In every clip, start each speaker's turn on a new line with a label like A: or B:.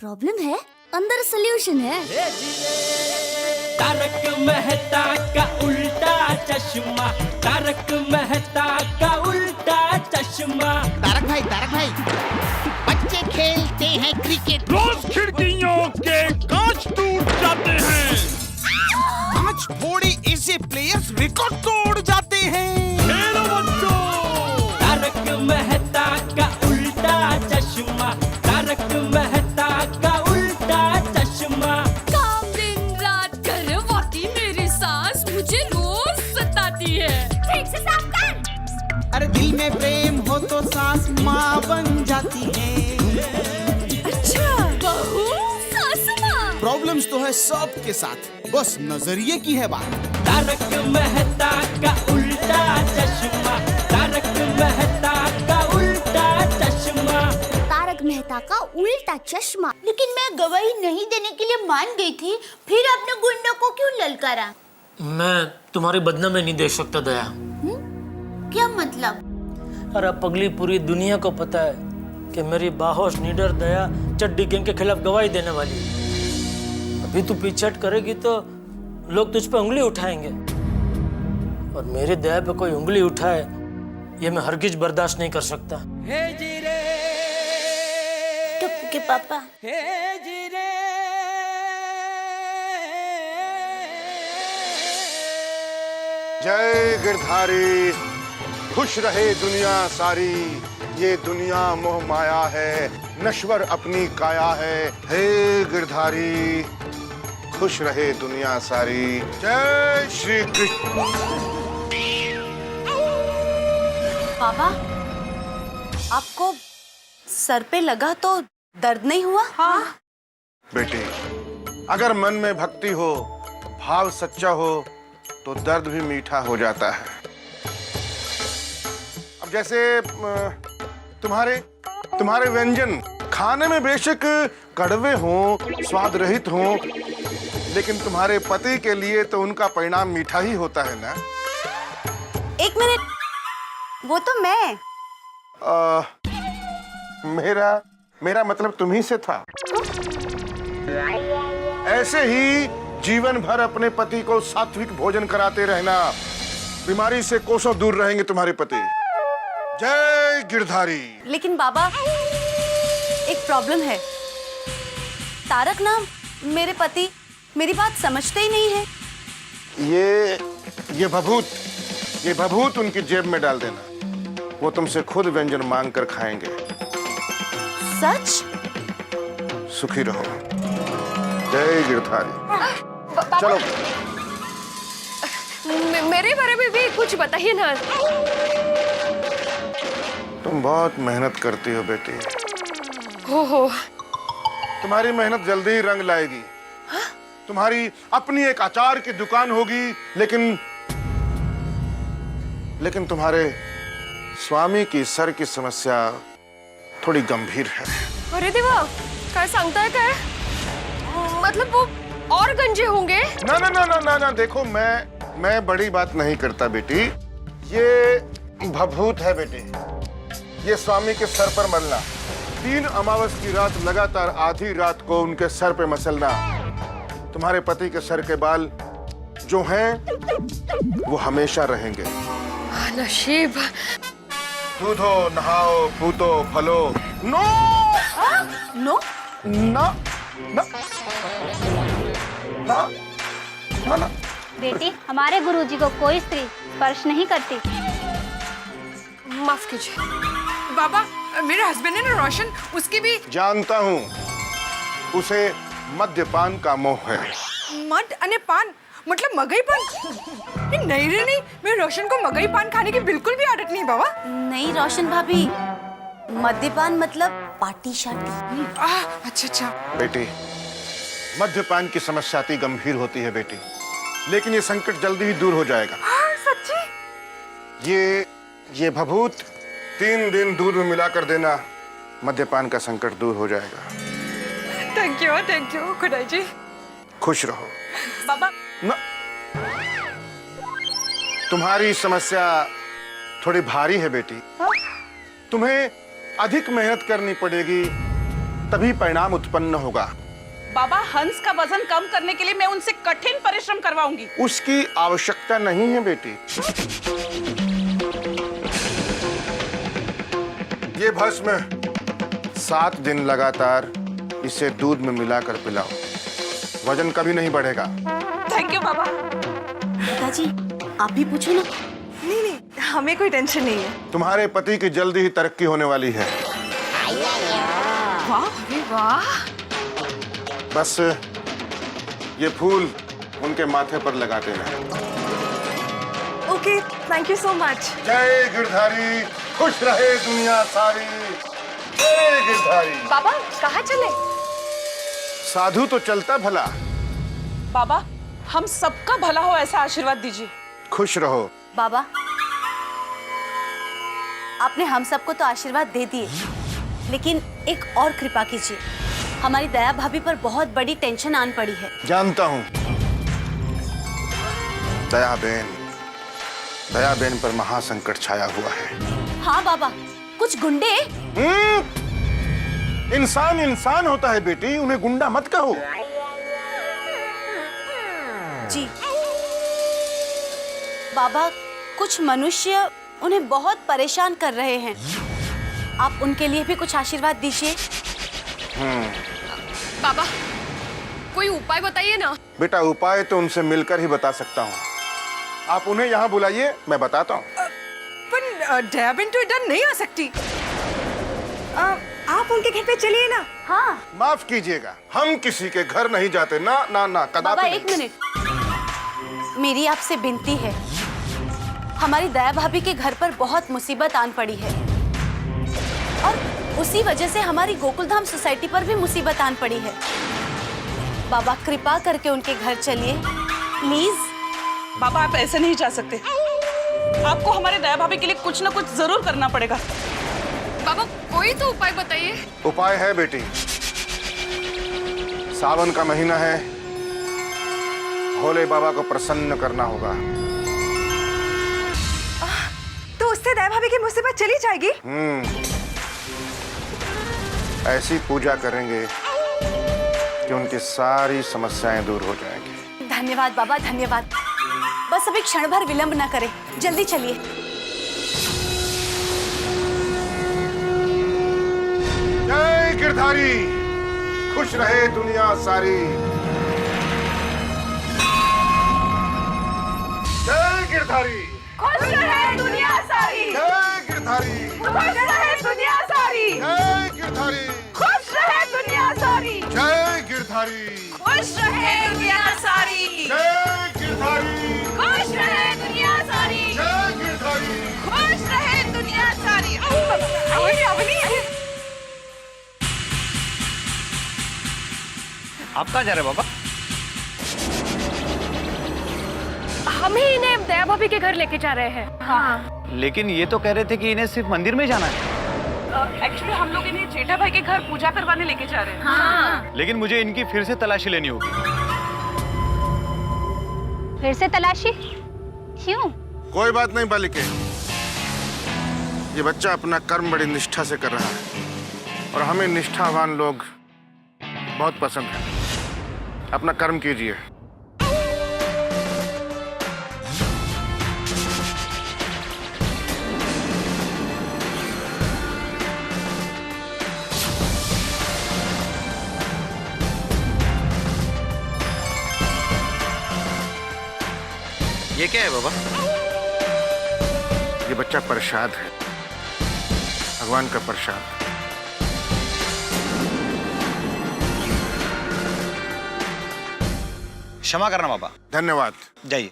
A: Problem है, अंदर solution है।
B: तारक मेहता का उल्टा चश्मा, तारक मेहता का उल्टा चश्मा।
C: तारक भाई, बच्चे खेलते हैं क्रिकेट,
D: रोज खिड़कियों के कांच टूट जाते हैं,
C: कांच फोड़े ऐसे प्लेयर्स रिकॉर्ड तोड़ जाते हैं।
D: खेलो बच्चों।
B: तारक मेहता का उल्टा चश्मा, तारक मेहता का उल्टा चश्मा।
E: काम दिन रात करवाती मेरी सास मुझे रोज सताती है। ठीक से साफ कर।
C: अरे दिल में प्रेम हो तो सास माँ बन जाती है।
E: अच्छा, बहू सास माँ।
C: प्रॉब्लम्स तो है सबके साथ, बस नजरिए की है बात।
B: तारक मेहता का उल्टा चश्मा, तारक मेहता का उल्टा चश्मा।
A: तारक मेहता का उल्टा चश्मा।
F: लेकिन मैं गवाही नहीं देने के लिए मान गई थी, फिर आपने गुंडों को क्यों ललकारा?
G: मैं तुम्हारी बदनामी नहीं देख सकता दया।
F: क्या मतलब?
G: और अब पगली पूरी दुनिया को पता है कि मेरी बाहोश निडर दया चड्डी गैंग के खिलाफ गवाही देने वाली है। अभी तू पीछे हट करेगी तो लोग तुझ पे उंगली उठाएंगे, और मेरी दया पे कोई उंगली उठाए ये मैं हरगिज बर्दाश्त नहीं कर सकता।
F: टप्पू के पापा,
H: जय गिरधारी, खुश रहे दुनिया सारी, ये दुनिया मोह माया है, नश्वर अपनी काया है। हे गिरधारी, खुश रहे दुनिया सारी। जय श्री कृष्ण।
F: पापा, आपको सर पे लगा तो दर्द नहीं हुआ? हाँ।
H: बेटी, अगर मन में भक्ति हो, भाव सच्चा हो, तो दर्द भी मीठा हो जाता है। अब जैसे तुम्हारे व्यंजन खाने में बेशक कड़वे हों, स्वाद रहित हों, लेकिन तुम्हारे पति के लिए तो उनका परिणाम मीठा ही होता है ना।
F: एक मिनट, वो तो मैं।
H: मेरा मतलब तुम्ही से था। ऐसे ही जीवन भर अपने पति को सात्विक भोजन कराते रहना, बीमारी से कोसों दूर रहेंगे तुम्हारे पति। जय गिरधारी।
F: लेकिन बाबा, एक प्रॉब्लम है। तारक नाम मेरे पति मेरी बात समझते ही नहीं है।
H: ये भभूत उनकी जेब में डाल देना, वो तुमसे खुद व्यंजन मांग कर खाएंगे।
F: सच?
H: सुखी रहो। जय गिरधारी। चलो,
E: मेरे बारे में भी कुछ बताइए ना।
H: तुम बहुत मेहनत करती हो बेटी।
E: हो।
H: तुम्हारी मेहनत जल्दी ही रंग लाएगी। तुम्हारी अपनी एक अचार की दुकान होगी, लेकिन तुम्हारे स्वामी की सर की समस्या थोड़ी गंभीर है।
E: अरे देवा, काय सांगताय काय? मतलब वो और गंजे होंगे?
H: ना, देखो, मैं बड़ी बात नहीं करता बेटी। ये भभूत है बेटी, ये स्वामी के सर पर मलना, 3 अमावस की रात लगातार आधी रात को उनके सर पे मसलना, तुम्हारे पति के सर के बाल जो हैं वो हमेशा रहेंगे।
E: नशीब।
H: दूधो, नहाओ, पूतो, फलो। No
F: no?
H: ना ना ना ना ना।
I: बेटी, हमारे गुरुजी को कोई स्त्री स्पर्श नहीं करती।
E: माफ कीजिए बाबा, मेरे हस्बैंड है ना रोशन, उसकी भी।
H: जानता हूँ, उसे मद्यपान का मोह है।
E: मद अने पान मतलब मगई पान? नहीं रे नहीं, मेरे रोशन को मगई पान खाने की बिल्कुल भी आदत नहीं बाबा।
F: नहीं रोशन भाभी, मद्यपान मतलब पार्टी शार्टी।
E: अच्छा।
H: बेटी, मद्यपान की समस्या अति गंभीर होती है बेटी, लेकिन ये संकट जल्दी ही दूर हो जाएगा। सच्ची? ये भभूत 3 दिन दूध में मिलाकर देना, मद्यपान का संकट दूर हो जाएगा।
E: थैंक यू खुदा जी।
H: खुश रहो
E: बाबा।
H: ना, तुम्हारी समस्या थोड़ी भारी है बेटी। तुम्हें अधिक मेहनत करनी पड़ेगी, तभी परिणाम उत्पन्न होगा।
J: बाबा, हंस का वजन कम करने के लिए मैं उनसे कठिन परिश्रम करवाऊंगी।
H: उसकी आवश्यकता नहीं है बेटी। ये भस्म 7 दिन लगातार इसे दूध में मिलाकर पिलाओ, वजन कभी नहीं बढ़ेगा।
J: थैंक यू बाबा।
F: पिताजी आप भी पूछो ना।
J: नहीं नहीं, हमें कोई टेंशन नहीं है।
H: तुम्हारे पति की जल्दी ही तरक्की होने वाली है।
J: वाह, अरे वाह।
H: बस ये फूल उनके माथे पर लगा देना।
J: Okay, thank you so much.
H: जय गिरधारी, खुश रहे दुनिया सारी। जय गिरधारी।
J: बाबा कहाँ चले?
H: साधु तो चलता भला।
J: बाबा, हम सबका भला हो ऐसा आशीर्वाद दीजिए।
H: खुश रहो।
F: बाबा आपने हम सबको तो आशीर्वाद दे दिए, लेकिन एक और कृपा कीजिए। हमारी दया भाभी पर बहुत बड़ी टेंशन आन पड़ी है।
H: जानता हूँ। दया बेन पर महासंकट छाया हुआ है।
F: हाँ बाबा, कुछ गुंडे।
H: इंसान इंसान होता है बेटी, उन्हें गुंडा मत कहो।
F: जी बाबा, कुछ मनुष्य उन्हें बहुत परेशान कर रहे हैं। आप उनके लिए भी कुछ आशीर्वाद दीजिए।
E: बाबा कोई उपाय बताइए ना।
H: बेटा उपाय तो उनसे मिलकर ही बता सकता हूँ। आप उन्हें यहाँ बुलाइए, मैं बताता हूँ।
J: पर दया बेन तो इधर नहीं आ सकती। आप उनके घर पे चलिए ना।
F: हाँ
H: माफ कीजिएगा, हम किसी के घर नहीं जाते ना ना ना,
F: बाबा
H: कदापि
F: एक मिनट, मेरी आपसे विनती है। हमारी दया भाभी के घर पर बहुत मुसीबत आन पड़ी है और उसी वजह से हमारी गोकुलधाम सोसाइटी पर भी मुसीबत आन पड़ी है। बाबा कृपा करके उनके घर चलिए प्लीज।
J: बाबा आप ऐसे नहीं जा सकते। आपको हमारे दया भाभी के लिए कुछ ना कुछ जरूर करना पड़ेगा।
E: बाबा कोई तो उपाय बताइए।
H: उपाय है बेटी। सावन का महीना है, भोले बाबा को प्रसन्न करना होगा।
J: तो उससे दया भाभी की मुसीबत चली जाएगी।
H: ऐसी पूजा करेंगे कि उनकी सारी समस्याएं दूर हो जाएंगी।
F: धन्यवाद बाबा, धन्यवाद। बस अभी क्षण भर विलंब न करें, जल्दी चलिए।
H: जय गिरधारी, खुश रहे दुनिया सारी। जय गिरधारी,
J: खुश रहे दुनिया सारी।
H: जय गिरधारी,
J: खुश रहे दुनिया सारी।
H: जय गिरधारी,
J: खुश रहे दुनिया सारी।
H: जय गिरधारी,
J: खुश रहे दुनिया सारी।
H: जय गिरधारी,
J: खुश रहे दुनिया सारी।
H: जय गिरधारी।
J: खुश रहे दुनिया सारी। अवनी अवनी।
K: आप कहाँ जा रहे हैं बाबा?
E: हम ही इन्हें दया भाभी के घर लेके जा रहे हैं। हाँ
K: लेकिन ये तो कह रहे थे कि इन्हें सिर्फ मंदिर में जाना है।
J: एक्चुअली हम लोग इन्हें जेठा भाई के घर पूजा करवाने लेके जा रहे हैं।
E: हाँ
K: लेकिन मुझे इनकी फिर से तलाशी लेनी होगी।
I: फिर से तलाशी क्यों?
H: कोई बात नहीं बालिके, ये बच्चा अपना कर्म बड़ी निष्ठा से कर रहा है और हमें निष्ठावान लोग बहुत पसंद है। अपना कर्म कीजिए।
K: ये क्या है बाबा?
H: ये बच्चा प्रसाद है, भगवान का प्रसाद।
K: क्षमा करना बाबा।
H: धन्यवाद।
K: जाइए।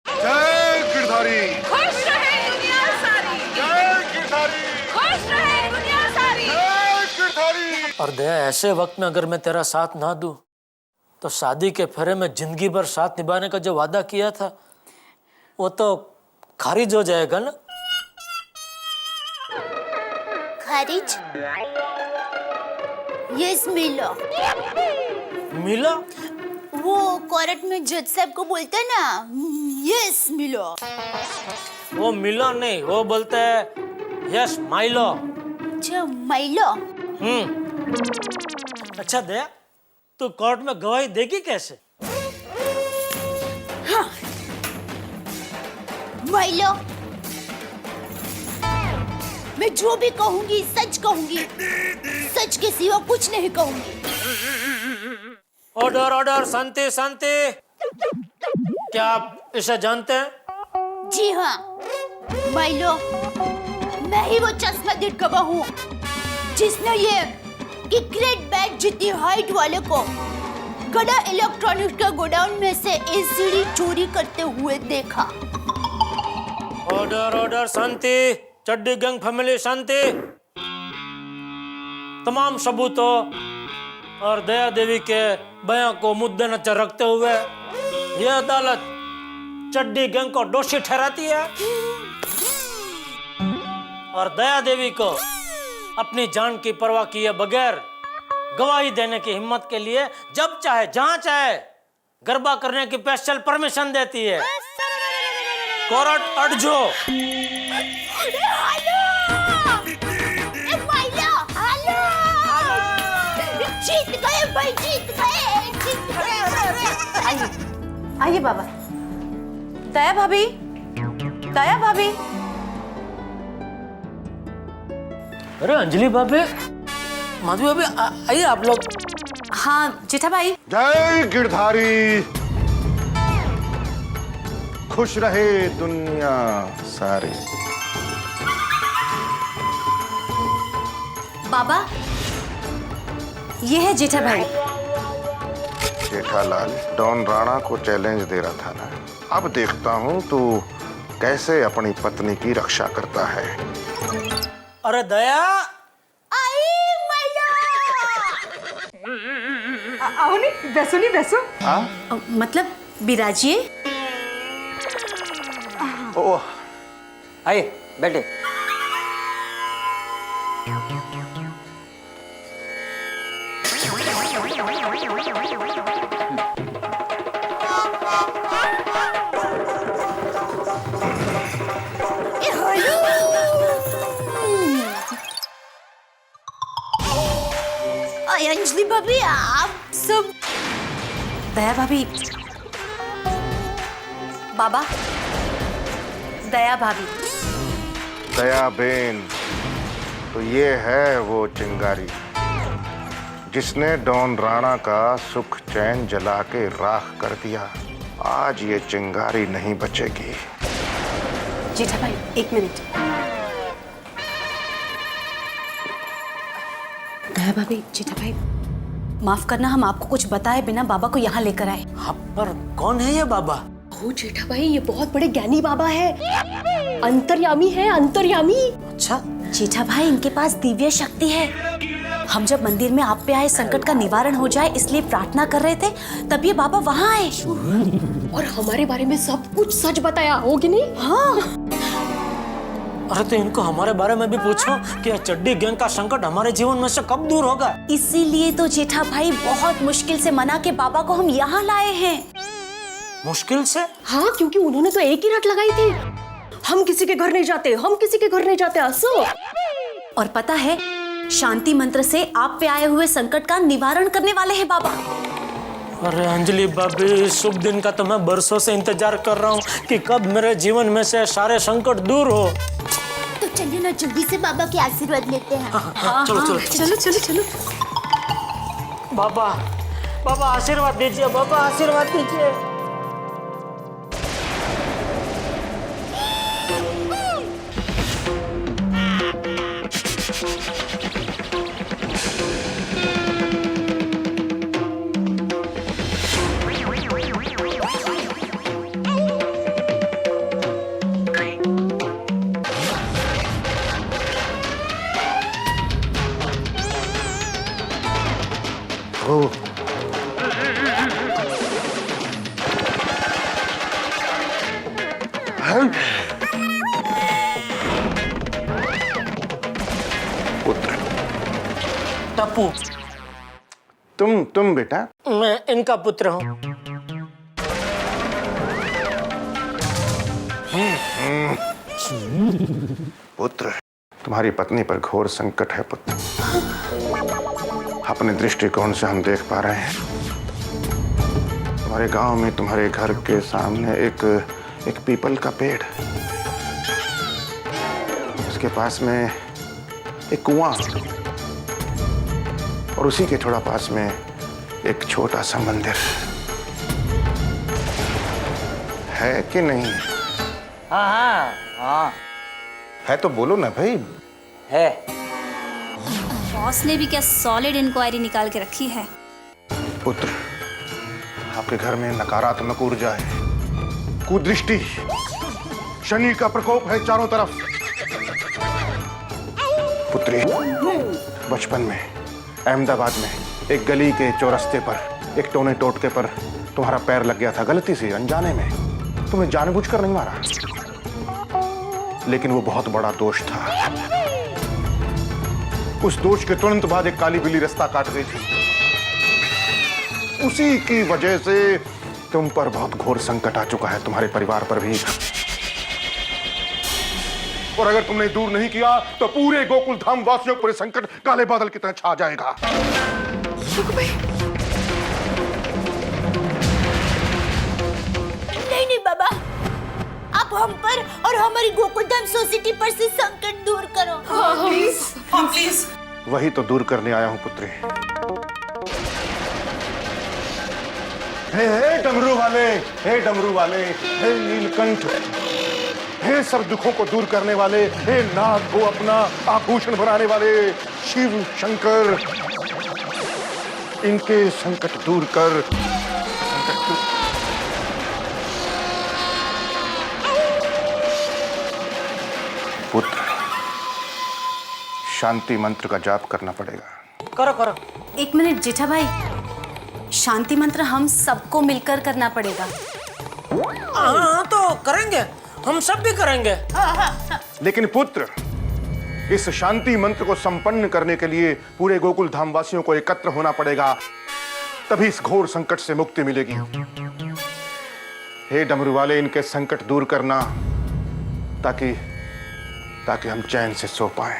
H: जय गिरधारी,
J: खुश रहे दुनिया सारी।
H: जय गिरधारी,
J: खुश रहे दुनिया सारी।
H: जय गिरधारी।
G: और दया, ऐसे वक्त में अगर मैं तेरा साथ ना दूं तो शादी के फेरे में जिंदगी भर साथ निभाने का जो वादा किया था वो तो खारिज हो जाएगा ना।
A: खारिज? यस मिलो।
G: मिला?
A: वो कोर्ट में जज साहब को बोलता है ना, यस मिलो।
G: वो मिलो नहीं, वो बोलते हैं यस माइलो।
A: अच्छा माइलो।
G: अच्छा दया, तू कोर्ट में गवाही देगी कैसे?
A: हाँ। माइलो, मैं जो भी कहूंगी सच कहूंगी, सच के सिवा कुछ नहीं कहूंगी।
G: ऑर्डर ऑर्डर, शांति शांति। क्या आप इसे जानते हैं?
A: जी हाँ माइलो, मैं ही वो चश्मदीद गवाह हूँ जिसने ये क्रिकेट बैट जितनी हाइट वाले को गड़ा इलेक्ट्रॉनिक्स के गोडाउन में से एलसीडी चोरी करते हुए देखा।
G: ऑर्डर ऑर्डर, शांति। चड्डी गैंग फैमिली शांति। तमाम सबूतों और दया देवी के बयान को मुद्देनजर रखते हुए यह अदालत चड्डी गैंग को दोषी ठहराती है और दया देवी को अपनी जान की परवाह किए बगैर गवाही देने की हिम्मत के लिए जब चाहे जहां चाहे गरबा करने की स्पेशल परमिशन देती है। कोर्ट अड़जो।
A: जीत गए भाई, जीत गए, जीत गए।
F: आइए आइए बाबा। दया भाभी, दया भाभी।
G: अरे अंजलि भाभी, माधवी भाभी, आइए आप लोग।
F: हाँ जेठा भाई।
H: जय गिरधारी, खुश रहे दुनिया सारी।
F: बाबा, ये है जेठा भाई।
H: जेठालाल डॉन राणा को चैलेंज दे रहा था ना, अब देखता हूँ तू कैसे अपनी पत्नी की रक्षा करता है।
G: अरे दया,
J: आओ नहीं, बैसो नहीं, बैसो।
F: मतलब बिराजिए।
H: ओह,
L: आइए बैठे।
A: अंजलि भाभी, आप सब।
F: दया भाभी। बाबा, दया भाभी।
H: दया बेन, तो ये है वो चिंगारी जिसने डॉन राणा का सुख चैन जला के राख कर दिया। आज ये चिंगारी नहीं बचेगी।
F: जेठा भाई एक मिनट। दया भाभी, जेठा भाई माफ करना, हम आपको कुछ बताए बिना बाबा को यहाँ लेकर आए।
G: आप पर कौन है ये बाबा?
E: ओ जेठा भाई, ये बहुत बड़े ज्ञानी बाबा है, अंतर्यामी है, अंतर्यामी।
G: अच्छा
F: जेठा भाई, इनके पास दिव्य शक्ति है। हम जब मंदिर में आप पे आए संकट का निवारण हो जाए इसलिए प्रार्थना कर रहे थे, तब ये बाबा वहाँ आए
E: और हमारे बारे में सब कुछ सच बताया, होगी नहीं?
F: हाँ।
G: अरे तो इनको हमारे बारे में भी पूछो कि यह चड्डी गैंग का संकट हमारे जीवन में से कब दूर होगा।
F: इसीलिए तो जेठा भाई बहुत मुश्किल से मना के बाबा को हम यहाँ लाए हैं।
G: मुश्किल से?
E: हाँ, क्योंकि उन्होंने तो एक ही रट लगाई थी, हम किसी के घर नहीं जाते, हम किसी के घर नहीं जाते। असो।
F: और पता है, शांति मंत्र से आप पे आए हुए संकट का निवारण करने वाले हैं बाबा।
G: अरे अंजलि भाभी, इस शुभ दिन का तो मैं बरसों से इंतजार कर रहा हूँ कि कब मेरे जीवन में से सारे संकट दूर हो।
A: तो चलिए ना, जल्दी से बाबा के आशीर्वाद लेते हैं।
G: हाँ, चलो चलो
F: चलो चलो चलो।
G: बाबा, बाबा आशीर्वाद दीजिए, बाबा आशीर्वाद दीजिए।
H: पुत्र,
G: टप्पू,
H: तुम बेटा?
G: मैं इनका पुत्र हूँ।
H: पुत्र, तुम्हारी पत्नी पर घोर संकट है पुत्र। अपने दृष्टिकोण से हम देख पा रहे हैं। तुम्हारे गांव में तुम्हारे घर के सामने एक पीपल का पेड़, उसके पास में एक कुआं और उसी के थोड़ा पास में एक छोटा सा मंदिर है कि नहीं?
L: हाँ हाँ हाँ
H: है तो बोलो ना भाई।
L: है।
I: बॉस ने भी क्या सॉलिड इंक्वायरी निकाल के रखी है।
H: पुत्र, आपके घर में नकारात्मक ऊर्जा है, कुदृष्टि, शनि का प्रकोप है चारों तरफ। पुत्री, बचपन में अहमदाबाद में एक गली के चौरस्ते पर एक टोने टोटके पर तुम्हारा पैर लग गया था, गलती से, अनजाने में। तुम्हें जानबूझकर नहीं मारा, लेकिन वो बहुत बड़ा दोष था। उस दोष के तुरंत बाद एक काली बिल्ली रास्ता काट गई थी। उसी की वजह से तुम पर बहुत घोर संकट आ चुका है, तुम्हारे परिवार पर भी। और अगर तुमने दूर नहीं किया तो पूरे गोकुल धाम वासियों पर संकट काले बादल की तरह छा जाएगा।
A: नहीं बाबा, आप हम पर और हमारी गोकुलधाम सोसाइटी पर से संकट दूर करो।
J: Please, please.
H: वही तो दूर करने आया हूं पुत्री। हे डमरू वाले, हे डमरू वाले, हे नीलकंठ, हे सब दुखों को दूर करने वाले, हे नाग को अपना आभूषण बनाने वाले शिव शंकर, इनके संकट दूर कर। पुत्र, शांति मंत्र का जाप करना पड़ेगा।
F: करो करो। एक मिनट जेठा भाई, शांति मंत्र हम सबको मिलकर करना पड़ेगा।
G: हाँ तो करेंगे, हम सब भी करेंगे।
H: लेकिन पुत्र, इस शांति मंत्र को संपन्न करने के लिए पूरे गोकुल धाम वासियों को एकत्र होना पड़ेगा, तभी इस घोर संकट से मुक्ति मिलेगी। हे डमरू वाले, इनके संकट दूर करना ताकि हम चैन से सो पाए।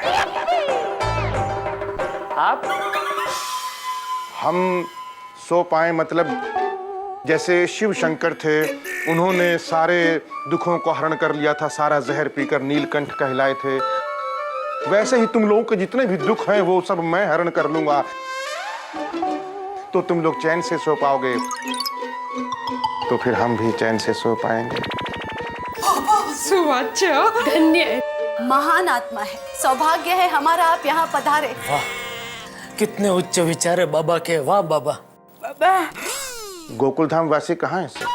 L: आप?
H: हम सो पाए मतलब जैसे शिव शंकर थे, उन्होंने सारे दुखों को हरण कर लिया था, सारा जहर पीकर नीलकंठ कहलाए थे, वैसे ही तुम लोगों के जितने भी दुख हैं वो सब मैं हरण कर लूंगा, तो तुम लोग चैन से सो पाओगे, तो फिर हम भी चैन से सो पाएंगे।
E: धन्य।
F: महान आत्मा है, सौभाग्य है हमारा आप यहाँ पधारे।
G: वाह, कितने उच्च विचार है बाबा के। वाह बाबा।
H: गोकुल धाम वासी कहाँ हैं सर?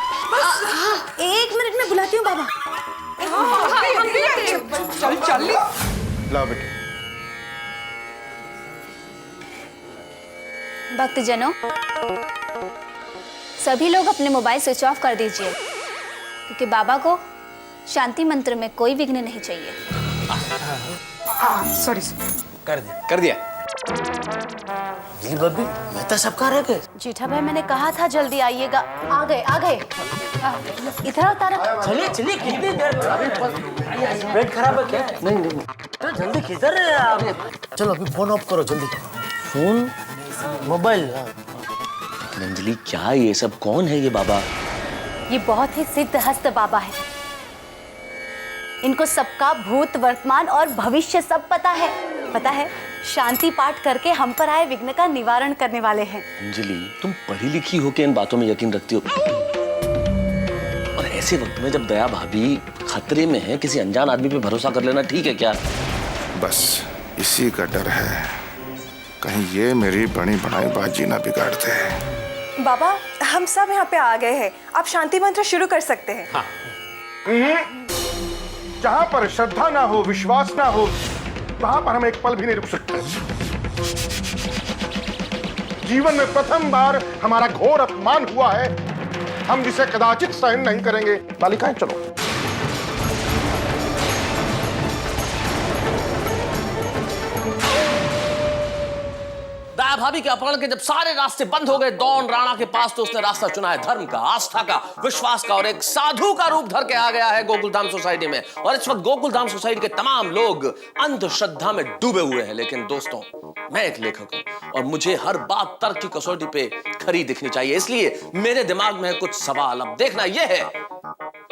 F: एक मिनट में बुलाती हूँ बाबा।
J: चल।
H: लाओ बेटे।
I: भक्तजनों, सभी लोग अपने मोबाइल स्विच ऑफ कर दीजिए, क्योंकि बाबा को शांति मंत्र में कोई विघ्न नहीं चाहिए।
J: सॉरी।
K: कर दिया।
G: जी बब्बी, मैं तो सब कर रहे।
F: जेठा भाई, मैंने कहा था जल्दी आइएगा। आ गए। इधर आओ तारा।
G: चलिए कितनी देर? पेट खराब है क्या? नहीं तो जल्दी किधर है आप? चलो अभी फोन ऑफ करो जल्दी। Phone, mobile.
M: अंजलि, क्या ये सब? कौन है ये बाबा?
F: ये बहुत ही सिद्ध हस्त बाबा है। इनको सबका भूत, वर्तमान और भविष्य सब पता है। शांति पाठ करके हम पर आए विघ्न का निवारण करने वाले हैं।
M: अंजलि, तुम पढ़ी लिखी हो के इन बातों में यकीन रखती हो? और ऐसे वक्त में जब दया भाभी खतरे में है, किसी अनजान आदमी पे भरोसा कर लेना ठीक है क्या?
H: बस इसी का डर है, कहीं ये मेरी बड़ी बनाई बाजी ना बिगाड़ दे।
N: बाबा, हम सब यहाँ पे आ गए हैं, आप शांति मंत्र शुरू कर सकते हैं।
H: हाँ। जहाँ पर श्रद्धा ना हो, विश्वास ना हो, वहां पर हम एक पल भी नहीं रुक सकते। जीवन में प्रथम बार हमारा घोर अपमान हुआ है, हम जिसे कदाचित सहन नहीं करेंगे। बालिकाएं चलो।
M: भाभी के अपहरण के जब सारे रास्ते बंद हो गए दौन राणा के पास, तो उसने रास्ता चुना है धर्म का, आस्था का, विश्वास का, और एक साधु का रूप धर के आ गया है गोकुलधाम सोसाइटी में। और इस वक्त गोकुलधाम सोसाइटी के तमाम लोग अंधश्रद्धा में डूबे हुए हैं। लेकिन दोस्तों, मैं एक लेखक हूं और मुझे हर बात तर्क की कसौटी पे खरी दिखनी चाहिए, इसलिए मेरे दिमाग में है कुछ सवाल। अब देखना यह है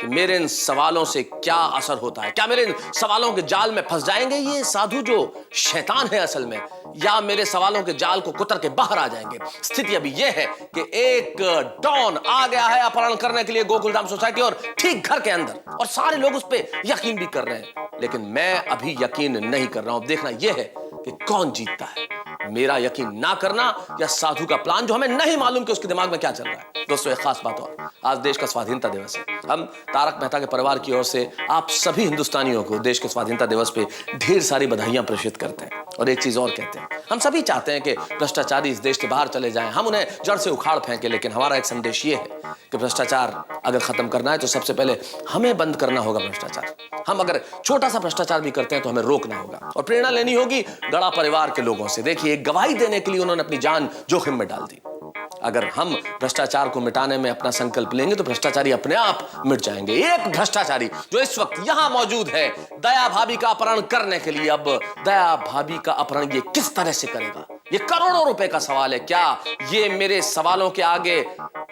M: कि मेरे इन सवालों से क्या असर होता है। क्या मेरे इन सवालों के जाल में फंस जाएंगे ये साधु जो शैतान है असल में, या मेरे सवालों के जाल को कुतर के बाहर आ जाएंगे। स्थिति अभी यह है कि एक डॉन आ गया है अपहरण करने के लिए गोकुलधाम सोसाइटी, और ठीक घर के अंदर, और सारे लोग उस पर यकीन भी कर रहे हैं। लेकिन मैं अभी यकीन नहीं कर रहा हूं। देखना यह है कि कौन जीतता है, मेरा यकीन ना करना या साधु का प्लान जो हमें नहीं मालूम कि उसके दिमाग में क्या चल रहा है। दोस्तों, एक खास बात और, आज देश का स्वाधीनता दिवस है। हम तारक मेहता के परिवार की ओर से आप सभी हिंदुस्तानियों को देश के स्वाधीनता दिवस पे ढेर सारी बधाइयां प्रेषित करते हैं। और एक चीज और कहते हैं, हम सभी चाहते हैं कि भ्रष्टाचारी इस देश से बाहर चले जाएं, हम उन्हें जड़ से उखाड़ फेंकें। लेकिन हमारा एक संदेश ये है कि भ्रष्टाचार अगर खत्म करना है तो सबसे पहले हमें बंद करना होगा भ्रष्टाचार। हम अगर छोटा सा भ्रष्टाचार भी करते हैं तो हमें रोकना होगा, और प्रेरणा लेनी होगी गड़ा परिवार के लोगों से। देखिए, गवाही देने के लिए उन्होंने अपनी जान जोखिम में डाल दी। अगर हम भ्रष्टाचार को मिटाने में अपना संकल्प लेंगे तो भ्रष्टाचारी अपने आप मिट जाएंगे। एक भ्रष्टाचारी जो इस वक्त यहां मौजूद है दया भाभी का अपहरण करने के लिए, अब दया भाभी का अपहरण ये किस तरह से करेगा, ये करोड़ों रुपए का सवाल है। क्या ये मेरे सवालों के आगे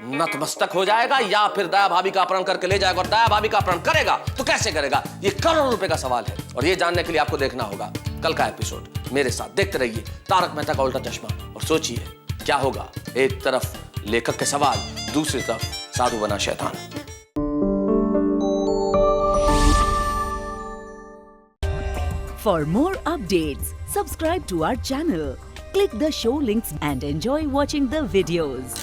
M: नतमस्तक हो जाएगा, या फिर दया भाभी का अपहरण करके ले जाएगा? और दया भाभी का अपहरण करेगा तो कैसे करेगा, ये करोड़ों रुपए का सवाल है। और ये जानने के लिए आपको देखना होगा कल का एपिसोड। मेरे साथ देखते रहिए तारक मेहता का उल्टा चश्मा, और सोचिए क्या होगा। एक तरफ लेखक के सवाल, दूसरी तरफ साधु बना शैतान।
O: For more updates, subscribe to our channel, click the show links and enjoy watching the videos.